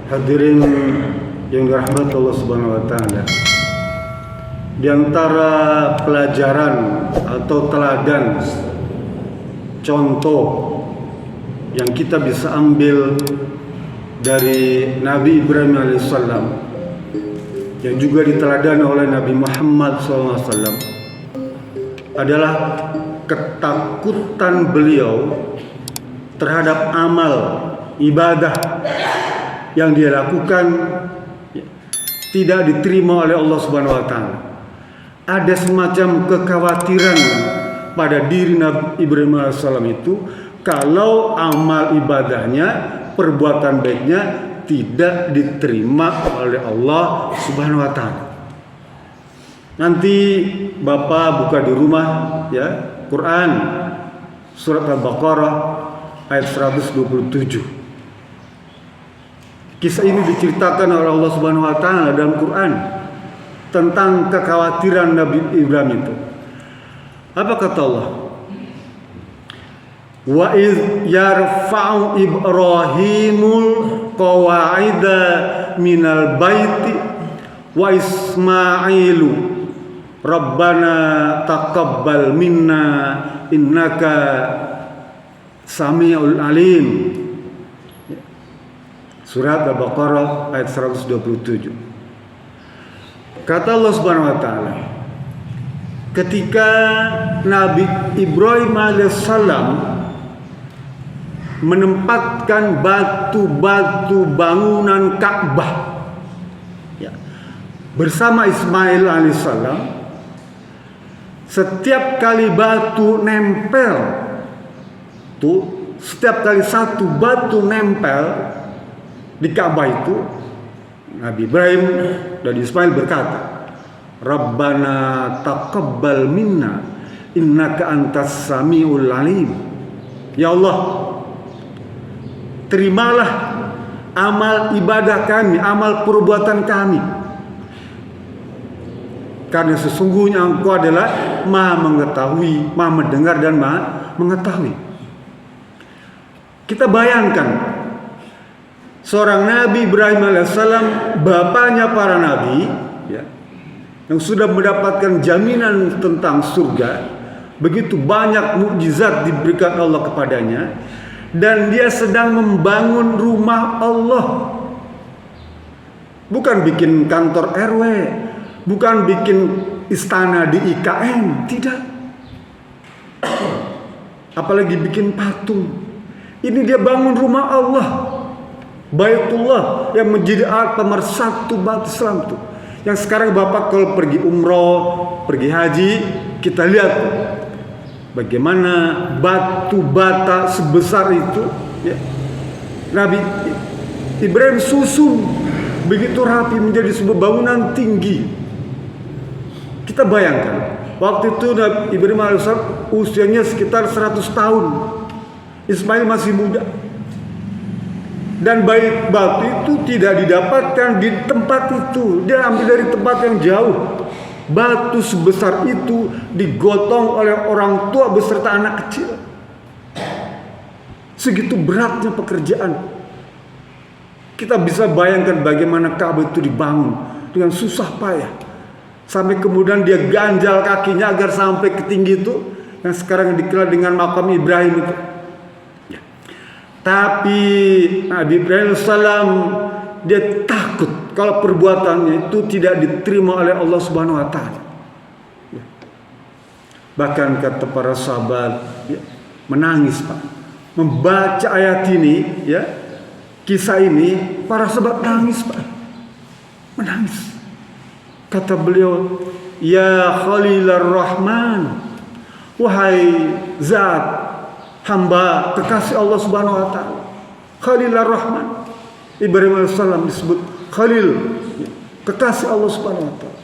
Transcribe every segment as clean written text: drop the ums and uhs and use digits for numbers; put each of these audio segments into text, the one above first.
Hadirin yang dirahmati Allah Subhanahu wa taala. Di antara pelajaran atau teladan contoh yang kita bisa ambil dari Nabi Ibrahim alaihissalam yang juga diteladani oleh Nabi Muhammad SAW adalah ketakutan beliau terhadap amal ibadah yang dia lakukan tidak diterima oleh Allah Subhanahu wa taala. Ada semacam kekhawatiran pada diri Nabi Ibrahim alaihissalam itu kalau amal ibadahnya, perbuatan baiknya tidak diterima oleh Allah Subhanahu wa taala. Nanti Bapak buka di rumah ya, Quran surat Al-Baqarah ayat 127. Kisah ini diceritakan oleh Allah Subhanahu wa taala dalam Quran tentang kekhawatiran Nabi Ibrahim itu. Apa kata Allah? Wa iz yarfa'u Ibrahimul qawa'ida minal baiti wa Ismailu Rabbana taqabbal minna innaka samiul alim. Surat Al-Baqarah ayat 127. Kata Allah Subhanahu wa taala, ketika Nabi Ibrahim alaihissalam menempatkan batu-batu bangunan Ka'bah ya, bersama Ismail alaihissalam, setiap kali batu nempel tuh, setiap kali satu batu nempel di Ka'bah itu, Nabi Ibrahim dan Ismail berkata, Rabbana taqabbal minna innaka antas samiul alim. Ya Allah, terimalah amal ibadah kami, amal perbuatan kami, karena sesungguhnya Engkau adalah Maha mengetahui, Maha mendengar dan Maha mengetahui. Kita bayangkan seorang Nabi Ibrahim alaihissalam, bapaknya para nabi ya, yang sudah mendapatkan jaminan tentang surga, begitu banyak mukjizat diberikan Allah kepadanya, dan dia sedang membangun rumah Allah. Bukan bikin kantor RW, bukan bikin istana di IKN, tidak. Apalagi bikin patung. Ini dia bangun rumah Allah, Baitullah, yang menjadi alat pemersatu bangsa Islam tuh. Yang sekarang Bapak kalau pergi umroh, pergi haji, kita lihat bagaimana batu bata sebesar itu ya, Nabi Ibrahim susun begitu rapi menjadi sebuah bangunan tinggi. Kita bayangkan waktu itu Nabi Ibrahim alaihissalam usianya sekitar 100 tahun, Ismail masih muda. Dan bait batu itu tidak didapatkan di tempat itu, dia ambil dari tempat yang jauh. Batu sebesar itu digotong oleh orang tua beserta anak kecil. Segitu beratnya pekerjaan. Kita bisa bayangkan bagaimana Ka'bah itu dibangun dengan susah payah, sampai kemudian dia ganjal kakinya agar sampai ke tinggi itu, yang sekarang dikenal dengan makam Ibrahim itu. Tapi Nabi Ibrahim salam dia takut kalau perbuatannya itu tidak diterima oleh Allah Subhanahu wa taala. Bahkan kata para sahabat ya, menangis Pak. Membaca ayat ini ya, kisah ini, para sahabat nangis Pak. Menangis. Kata beliau, ya Khalilar Rahman, wahai zat hamba kekasih Allah Subhanahu wa taala, Khalilur Rahman. Ibrahim alaihissalam disebut Khalil, kekasih Allah Subhanahu wa taala.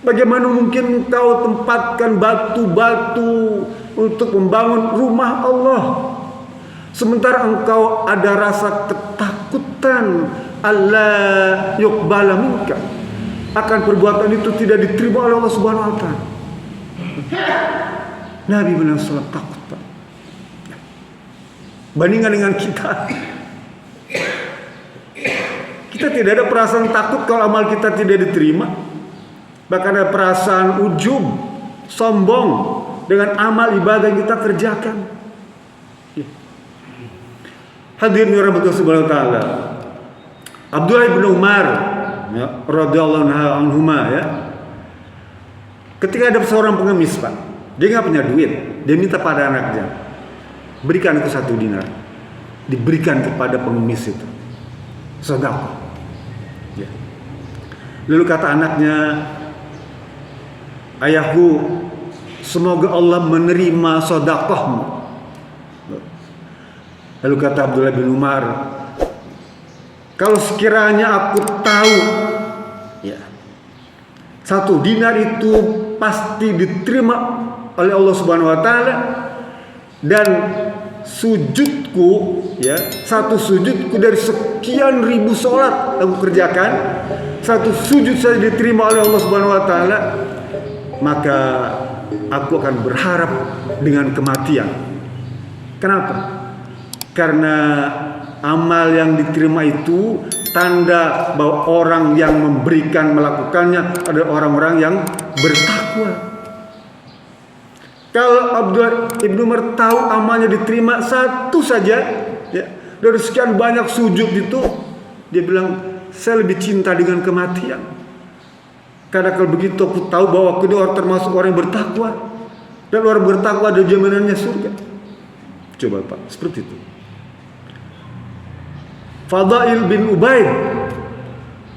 Bagaimana mungkin engkau tempatkan batu-batu untuk membangun rumah Allah, sementara engkau ada rasa ketakutan Allah yuqbala minka, akan perbuatan itu tidak diterima oleh Allah Subhanahu wa taala. Nabi Ibrahim alaihissalam takut Pak. Bandingkan dengan kita, Kita tidak ada perasaan takut kalau amal kita tidak diterima. Bahkan ada perasaan ujub, sombong dengan amal ibadah yang kita kerjakan. Ya. Hadirin rahmatullah subhanahu wa ta'ala. Abdullah bin Umar ya, radhiyallahu anhuma ya. Ketika ada seorang pengemis, Pak, dia nggak punya duit, dia minta pada anaknya, berikan aku 1 dinar. Diberikan kepada pengemis itu, sedekah. Ya. Lalu kata anaknya, ayahku, semoga Allah menerima sedekahmu. Lalu kata Abdullah bin Umar, kalau sekiranya aku tahu ya, 1 dinar itu pasti diterima oleh Allah Subhanahu wa taala, dan sujudku ya, 1 sujudku dari sekian ribu sholat aku kerjakan, 1 sujud saja diterima oleh Allah Subhanahu wa taala, maka aku akan berharap dengan kematian. Kenapa? Karena amal yang diterima itu tanda bahwa orang yang memberikan, melakukannya adalah orang-orang yang bertakwa. Kalau Abdullah ibn Umar tahu amalnya diterima 1 saja ya, dari sekian banyak sujud itu, dia bilang, saya lebih cinta dengan kematian. Karena kalau begitu aku tahu bahwa kedua orang termasuk orang yang bertakwa, dan orang bertakwa ada jaminannya surga. Coba Pak, seperti itu. Fadail bin Ubaid,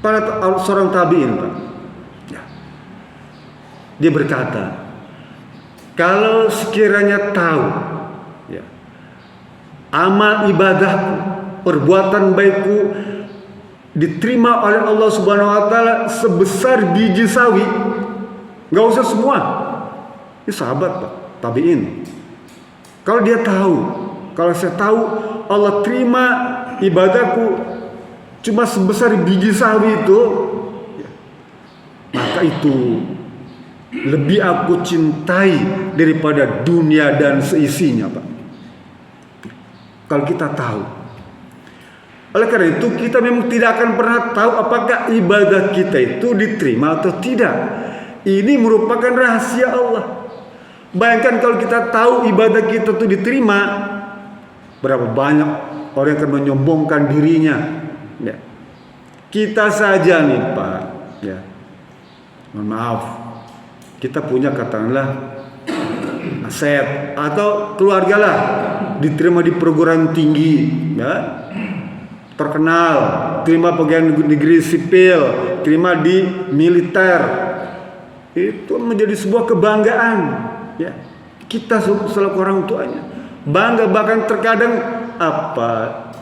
para seorang tabi'in, Pak. Ya. Dia berkata, kalau sekiranya tahu ya, amal ibadahku, perbuatan baikku diterima oleh Allah Subhanahu wa taala sebesar biji sawi, nggak usah semua. Ini sahabat, Pak, tabi'in. Kalau dia tahu, kalau saya tahu Allah terima ibadahku cuma sebesar biji sawi itu, ya, maka itu lebih aku cintai daripada dunia dan seisinya, Pak. Kalau kita tahu. Oleh karena itu kita memang tidak akan pernah tahu apakah ibadah kita itu diterima atau tidak. Ini merupakan rahasia Allah. Bayangkan kalau kita tahu ibadah kita itu diterima, berapa banyak orang yang akan menyombongkan dirinya. Ya. Kita saja nih, Pak, ya, mohon maaf, kita punya katakanlah aset atau keluarga lah, diterima di perguruan tinggi, ya, terkenal, terima pegawai negeri sipil, terima di militer, itu menjadi sebuah kebanggaan, ya. Kita selaku orang tuanya bangga, bahkan terkadang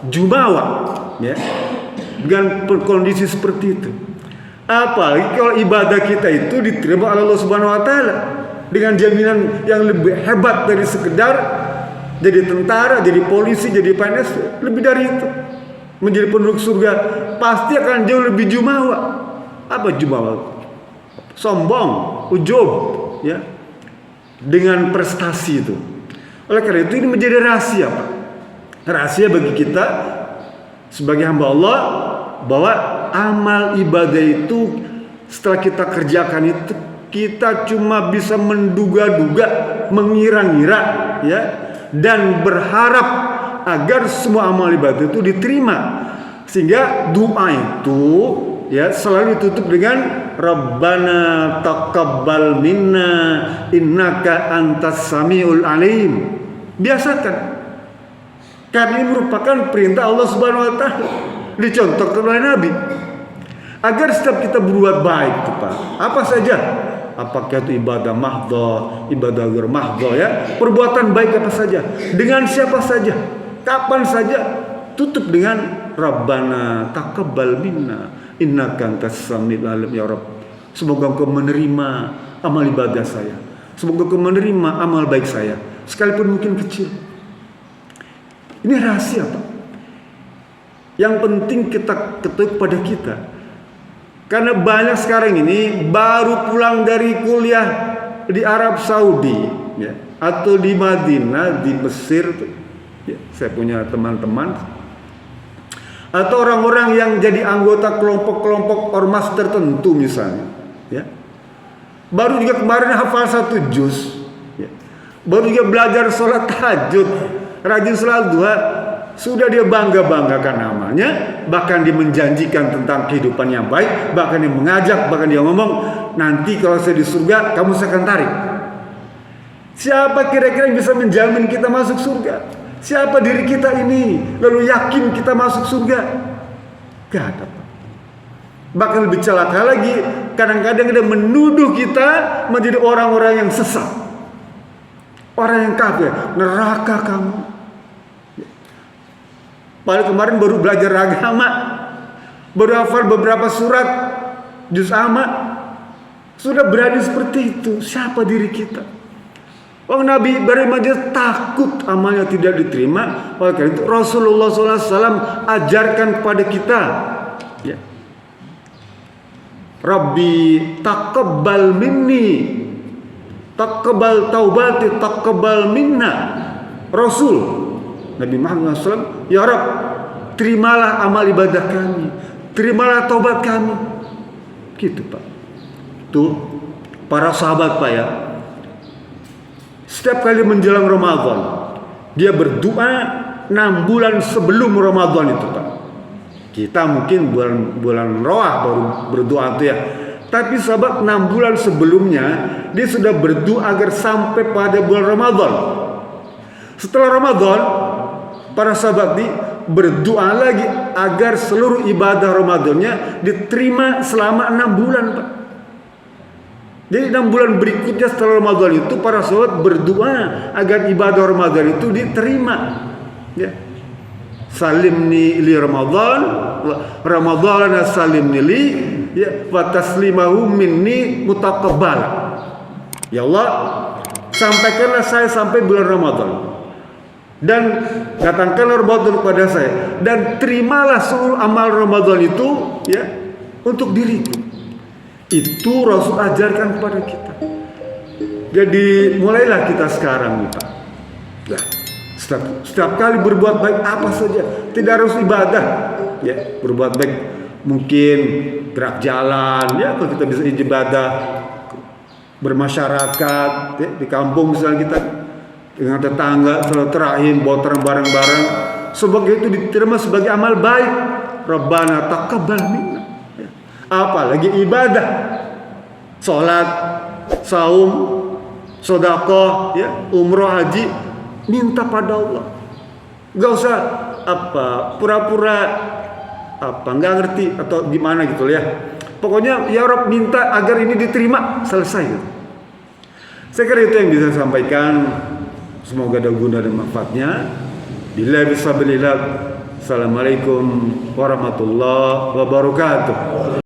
jumawa, ya, dengan kondisi seperti itu. Apalagi kalau ibadah kita itu diterima oleh Allah Subhanahu wa taala dengan jaminan yang lebih hebat dari sekedar jadi tentara, jadi polisi, jadi PNS, lebih dari itu. Menjadi penduduk surga pasti akan jauh lebih jumawa. Apa jumawa? Sombong, ujub, ya, dengan prestasi itu. Oleh karena itu ini menjadi rahasia, Pak. Rahasia bagi kita sebagai hamba Allah, bahwa amal ibadah itu setelah kita kerjakan itu kita cuma bisa menduga-duga, mengira-ngira, ya, dan berharap agar semua amal ibadah itu diterima. Sehingga doa itu, ya, selalu ditutup dengan Rabbana taqabbal minna innaka antas samiul alim. Biasakan. Karena ini merupakan perintah Allah Subhanahu wa taala, dicontohkan oleh Nabi. Agar setiap kita berbuat baik, Pak, apa saja, apakah itu ibadah mahdhah, ibadah ghair mahdhah, ya, perbuatan baik apa saja, dengan siapa saja, kapan saja, tutup dengan Rabbana taqabbal minna innaka antas samiul alim. Ya Rabb, semoga Engkau menerima amal ibadah saya, semoga Engkau menerima amal baik saya, sekalipun mungkin kecil. Ini rahasia, Pak. Yang penting kita ketahui pada kita. Karena banyak sekarang ini baru pulang dari kuliah di Arab Saudi, ya, atau di Madinah, di Mesir, ya, saya punya teman-teman atau orang-orang yang jadi anggota kelompok-kelompok ormas tertentu misalnya, ya. Baru juga kemarin hafal 1 juz, ya. Baru juga belajar sholat tahajud, rajin sholat duha, sudah dia bangga-banggakan namanya, bahkan dia menjanjikan tentang kehidupan yang baik, bahkan dia mengajak, bahkan dia ngomong, nanti kalau saya di surga, kamu saya akan tarik. Siapa kira-kira yang bisa menjamin kita masuk surga? Siapa diri kita ini lalu yakin kita masuk surga? Gak ada, Pak. Bahkan lebih celaka lagi, kadang-kadang dia menuduh kita menjadi orang-orang yang sesat, orang yang kafir. Neraka kamu. Padahal kemarin baru belajar agama, baru hafal beberapa surat juz amma, sudah berani seperti itu. Siapa diri kita? Nabi Ibrahim aja takut amalnya tidak diterima. Oleh karena itu Rasulullah SAW ajarkan kepada kita, ya, Rabbi taqabbal minni, taqabbal taubati, taqabbal minna. Rasul Nabi Muhammad SAW, ya Rabb, terimalah amal ibadah kami, terimalah taubat kami. Gitu, Pak. Tuh para sahabat, Pak, ya, setiap kali menjelang Ramadan, dia berdoa 6 bulan sebelum Ramadan itu, Pak. Kita mungkin bulan Roah baru berdoa itu, ya. Tapi sahabat 6 bulan sebelumnya dia sudah berdoa agar sampai pada bulan Ramadan. Setelah Ramadan, para sahabat ini berdoa lagi agar seluruh ibadah Ramadannya diterima selama 6 bulan, Pak. Jadi 6 bulan berikutnya setelah Ramadan itu para sahabat berdoa agar ibadah Ramadan itu diterima, ya. Salimni li Ramadan, Ramadan salimni li, ya, wa taslimahu minni mutaqabbal. Ya Allah, sampaikanlah saya sampai bulan Ramadan, dan datangkanlah Ramadan kepada saya, dan terimalah seluruh amal Ramadan itu, ya, untuk diriku. Itu Rasul ajarkan kepada kita. Jadi mulailah kita sekarang, Pak. Nah, setiap kali berbuat baik apa saja, tidak harus ibadah, ya, berbuat baik mungkin gerak jalan, ya, kalau kita bisa ibadah, bermasyarakat, ya, di kampung misalnya kita dengan tetangga, silaturahim, bawa bareng-bareng, sebagai itu diterima sebagai amal baik. Rabbana taqabbal minna. Ya. Apalagi ibadah, sholat, saum, sedekah, ya, umroh, haji, minta pada Allah. Gak usah pura-pura nggak ngerti atau gimana gitu ya. Pokoknya ya Rabb, minta agar ini diterima, selesai gitu. Saya kira itu yang bisa saya sampaikan. Semoga ada guna dan manfaatnya. Billahi bisabilillah. Assalamualaikum warahmatullahi wabarakatuh.